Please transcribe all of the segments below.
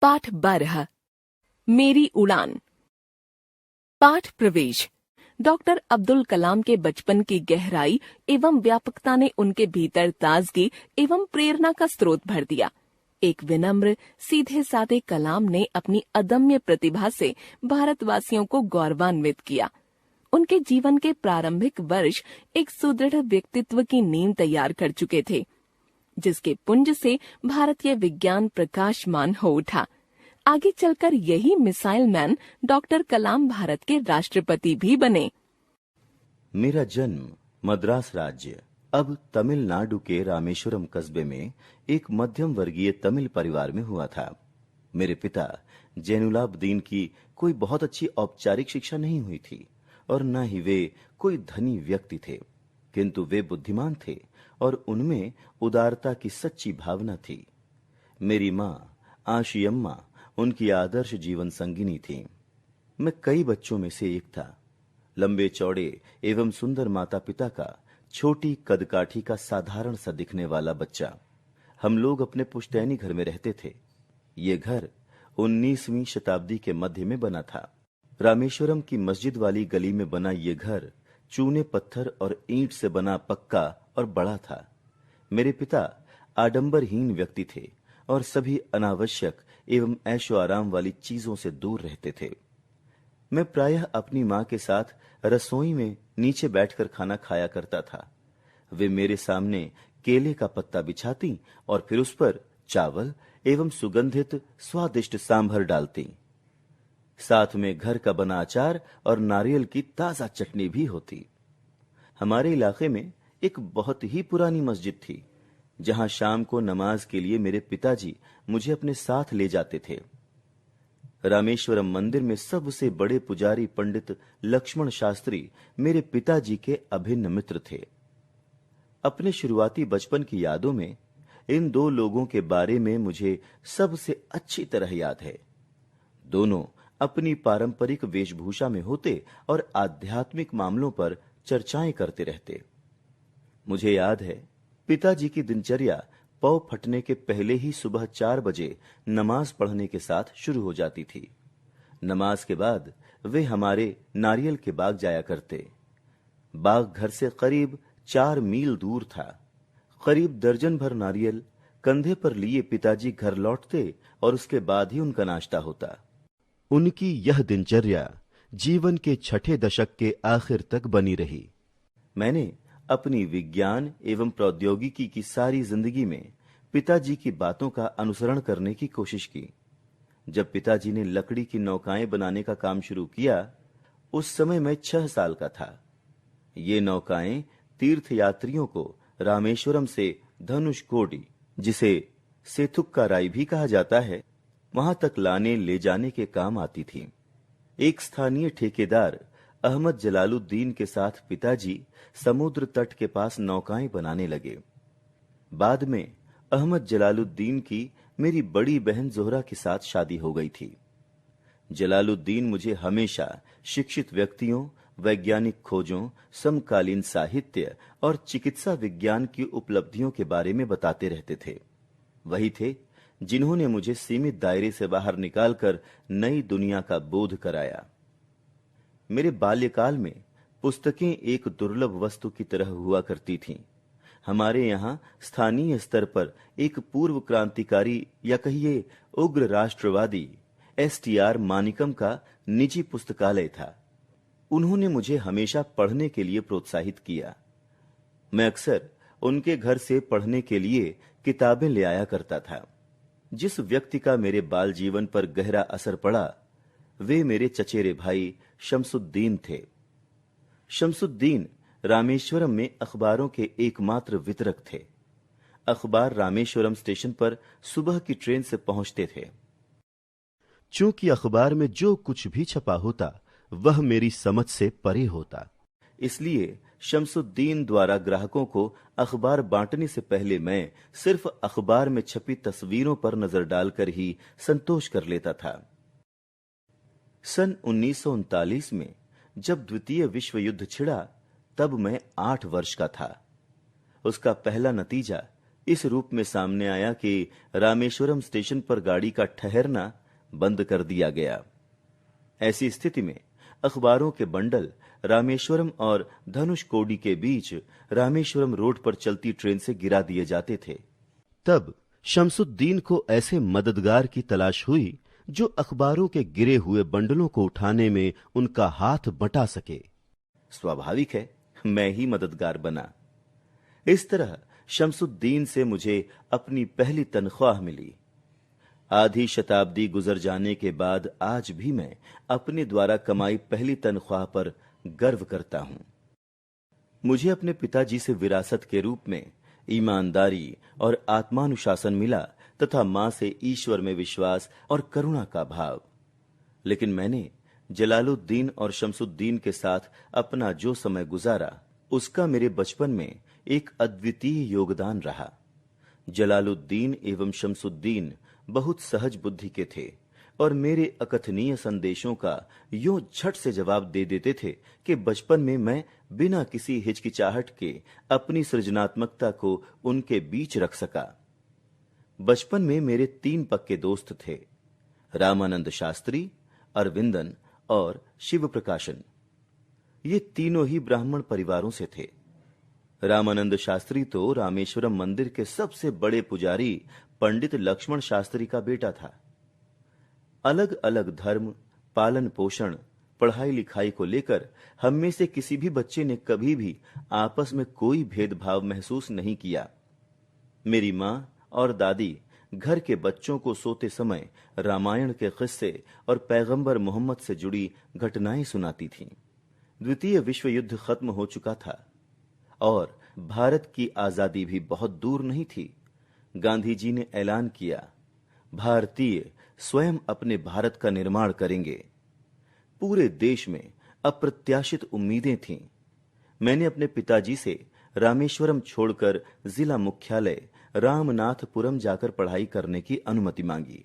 पाठ 12 मेरी उड़ान। पाठ प्रवेश। डॉक्टर अब्दुल कलाम के बचपन की गहराई एवं व्यापकता ने उनके भीतर ताजगी एवं प्रेरणा का स्रोत भर दिया। एक विनम्र सीधे साधे कलाम ने अपनी अदम्य प्रतिभा से भारतवासियों को गौरवान्वित किया। उनके जीवन के प्रारंभिक वर्ष एक सुदृढ़ व्यक्तित्व की नींव तैयार कर चुके थे, जिसके पुंज से भारतीय विज्ञान प्रकाशमान हो उठा। आगे चलकर यही missile man doctor Kalam Bharat के राष्ट्रपति भी बने। मेरा जन्म मद्रास राज्य अब तमिलनाडु के रामेश्वरम कस्बे में एक मध्यम वर्गीय तमिल परिवार में हुआ था। मेरे पिता जैनुलाब्दीन की कोई बहुत अच्छी औपचारिक शिक्षा नहीं हुई थी और न ही वे कोई धनी व्यक्ति थे, किंतु वे बुद्धिमान थे और उनमें उदारता की सच्ची भावना थी। मेरी माँ आशियम्मा उनकी आदर्श जीवन संगिनी थी। मैं कई बच्चों में से एक था, लंबे चौड़े एवं सुंदर माता पिता का छोटी कदकाठी का साधारण सा दिखने वाला बच्चा। हम लोग अपने पुश्तैनी घर में रहते थे। ये घर 19वीं शताब्दी के मध्य में बना था। रामेश्वरम की मस्जिद वाली गली में बना ये घर चूने पत्थर और ईंट से बना पक्का और बड़ा था। मेरे पिता आडंबरहीन व्यक्ति थे और सभी अनावश्यक एवं ऐशो आराम वाली चीजों से दूर रहते थे। मैं प्रायः अपनी मां के साथ रसोई में नीचे बैठकर खाना खाया करता था। वे मेरे सामने केले का पत्ता बिछाती और फिर उस पर चावल एवं सुगंधित स्वादिष्ट सांभर डालती। साथ में घर का बना अचार और नारियल की ताजा चटनी भी होती। हमारे इलाके में एक बहुत ही पुरानी मस्जिद थी, जहां शाम को नमाज के लिए मेरे पिताजी मुझे अपने साथ ले जाते थे। रामेश्वरम मंदिर में सबसे बड़े पुजारी पंडित लक्ष्मण शास्त्री मेरे पिताजी के अभिन्न मित्र थे। अपने शुरुआती बचपन की यादों में इन दो लोगों के बारे में मुझे सबसे अच्छी तरह याद है। दोनों अपनी पारंपरिक वेशभूषा में होते और आध्यात्मिक मामलों पर चर्चाएं करते रहते। मुझे याद है, पिताजी की दिनचर्या पौ फटने के पहले ही सुबह 4 बजे नमाज पढ़ने के साथ शुरू हो जाती थी। नमाज के बाद वे हमारे नारियल के बाग जाया करते। बाग घर से करीब 4 मील दूर था। करीब दर्जन भर नारियल कंधे पर लिए पिताजी घर लौटते और उसके बाद ही उनका नाश्ता होता। उनकी यह दिनचर्या जीवन के 6ठे दशक के आखिर तक बनी रही। मैंने अपनी विज्ञान एवं प्रौद्योगिकी की सारी जिंदगी में पिताजी की बातों का अनुसरण करने की कोशिश की। जब पिताजी ने लकड़ी की नौकाएं बनाने का काम शुरू किया, उस समय मैं 6 साल का था। ये नौकाएं तीर्थयात्रियों को रामेश्वरम से धनुषकोडी, जिसे सेथुक्काराई भी कहा जाता है, वहां तक लाने ले जाने के काम आती थी। एक स्थानीय ठेकेदार अहमद जलालुद्दीन के साथ पिताजी समुद्र तट के पास नौकाएं बनाने लगे। बाद में अहमद जलालुद्दीन की मेरी बड़ी बहन जोहरा के साथ शादी हो गई थी। जलालुद्दीन मुझे हमेशा शिक्षित व्यक्तियों, वैज्ञानिक खोजों, समकालीन साहित्य और चिकित्सा विज्ञान की उपलब्धियों के बारे में बताते रहते थे। वही थे जिन्होंने मुझे सीमित दायरे से बाहर निकालकर नई दुनिया का बोध कराया। मेरे बाल्यकाल में पुस्तकें एक दुर्लभ वस्तु की तरह हुआ करती थीं। हमारे यहाँ स्थानीय स्तर पर एक पूर्व क्रांतिकारी या कहिए उग्र राष्ट्रवादी STR मानिकम का निजी पुस्तकालय था। उन्होंने मुझे हमेशा पढ़ने के लिए प्रोत्साहित किया। मैं अक्सर उनके घर से पढ़ने के लिए किताबें ले आया करता था। जिस व्यक्ति का मेरे बाल जीवन पर गहरा असर पड़ा, वे मेरे चचेरे भाई शमसुद्दीन थे। शमसुद्दीन रामेश्वरम में अखबारों के एकमात्र वितरक थे। अखबार रामेश्वरम स्टेशन पर सुबह की ट्रेन से पहुंचते थे। चूंकि अखबार में जो कुछ भी छपा होता वह मेरी समझ से परे होता, इसलिए शमसुद्दीन द्वारा ग्राहकों को अखबार बांटने से पहले मैं सिर्फ अखबार में छपी तस्वीरों पर नजर डालकर ही संतोष कर लेता था। सन 1939 में जब द्वितीय विश्व युद्ध छिड़ा, तब मैं 8 वर्ष का था। उसका पहला नतीजा इस रूप में सामने आया कि रामेश्वरम स्टेशन पर गाड़ी का ठहरना बंद कर दिया गया। ऐसी स्थिति में अखबारों के बंडल रामेश्वरम और धनुषकोडी के बीच रामेश्वरम रोड पर चलती ट्रेन से गिरा दिए जाते थे। तब शमसुद्दीन को ऐसे मददगार की तलाश हुई जो अखबारों के गिरे हुए बंडलों को उठाने में उनका हाथ बटा सके। स्वाभाविक है, मैं ही मददगार बना। इस तरह शमसुद्दीन से मुझे अपनी पहली तनख्वाह मिली। आधी शताब्दी गुजर जाने के बाद आज भी मैं अपने द्वारा कमाई पहली तनख्वाह पर गर्व करता हूं। मुझे अपने पिताजी से विरासत के रूप में ईमानदारी और आत्मानुशासन मिला तथा मां से ईश्वर में विश्वास और करुणा का भाव। लेकिन मैंने जलालुद्दीन और शमसुद्दीन के साथ अपना जो समय गुजारा, उसका मेरे बचपन में एक अद्वितीय योगदान रहा। जलालुद्दीन एवं शमसुद्दीन बहुत सहज बुद्धि के थे और मेरे अकथनीय संदेशों का यूं झट से जवाब दे देते थे कि बचपन में मैं बिना किसी हिचकिचाहट के अपनी सृजनात्मकता को उनके बीच रख सका। बचपन में मेरे 3 पक्के दोस्त थे, रामानंद शास्त्री, अरविंदन और शिव प्रकाशन। ये तीनों ही ब्राह्मण परिवारों से थे। रामानंद शास्त्री तो रामेश्वरम मंदिर के सबसे बड़े पुजारी पंडित लक्ष्मण शास्त्री का बेटा था। अलग अलग धर्म, पालन पोषण, पढ़ाई लिखाई को लेकर हम में से किसी भी बच्चे ने कभी भी आपस में कोई भेदभाव महसूस नहीं किया। मेरी मां और दादी घर के बच्चों को सोते समय रामायण के किस्से और पैगंबर मोहम्मद से जुड़ी घटनाएं सुनाती थीं। द्वितीय विश्व युद्ध खत्म हो चुका था और भारत की आजादी भी बहुत दूर नहीं थी। गांधी जी ने ऐलान किया, भारतीय स्वयं अपने भारत का निर्माण करेंगे। पूरे देश में अप्रत्याशित उम्मीदें थीं। मैंने अपने पिताजी से रामेश्वरम छोड़कर जिला मुख्यालय रामनाथपुरम जाकर पढ़ाई करने की अनुमति मांगी।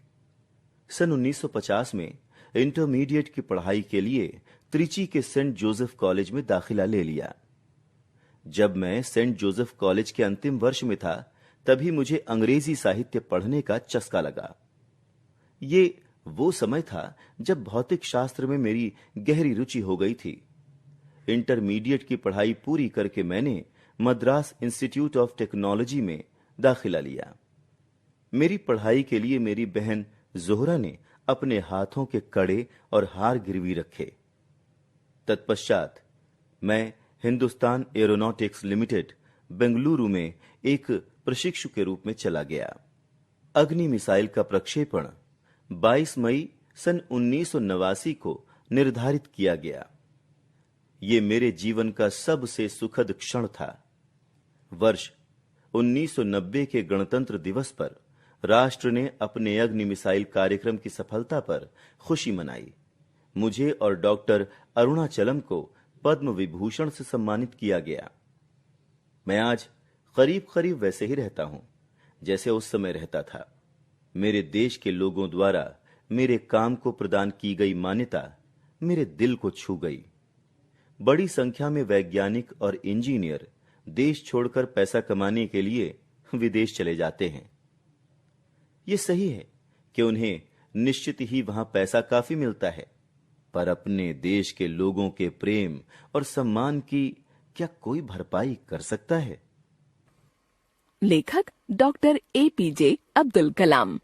सन 1950 में इंटरमीडिएट की पढ़ाई के लिए त्रिची के सेंट जोसेफ कॉलेज में दाखिला ले लिया। जब मैं सेंट जोसेफ कॉलेज के अंतिम वर्ष में था, तभी मुझे अंग्रेजी साहित्य पढ़ने का चस्का लगा। ये वो समय था जब भौतिक शास्त्र में मेरी गहरी रुचि हो गई थी। इंटरमीडिएट की पढ़ाई पूरी करके मैंने मद्रास इंस्टीट्यूट ऑफ टेक्नोलॉजी में दाखिला लिया। मेरी पढ़ाई के लिए मेरी बहन जोहरा ने अपने हाथों के कड़े और हार गिरवी रखे। तत्पश्चात मैं हिंदुस्तान एरोनॉटिक्स लिमिटेड बेंगलुरु में एक प्रशिक्षु के रूप में चला गया। अग्नि मिसाइल का प्रक्षेपण 22 मई सन 1989 को निर्धारित किया गया। ये मेरे जीवन का सबसे सुखद क्षण था। वर्ष 1990 के गणतंत्र दिवस पर राष्ट्र ने अपने अग्नि मिसाइल कार्यक्रम की सफलता पर खुशी मनाई। मुझे और डॉक्टर अरुणाचलम को पद्म विभूषण से सम्मानित किया गया। मैं आज करीब करीब वैसे ही रहता हूं जैसे उस समय रहता था। मेरे देश के लोगों द्वारा मेरे काम को प्रदान की गई मान्यता मेरे दिल को छू गई। बड़ी संख्या में वैज्ञानिक और इंजीनियर देश छोड़कर पैसा कमाने के लिए विदेश चले जाते हैं। ये सही है कि उन्हें निश्चित ही वहां पैसा काफी मिलता है, पर अपने देश के लोगों के प्रेम और सम्मान की क्या कोई भरपाई कर सकता है? लेखक डॉक्टर APJ अब्दुल कलाम।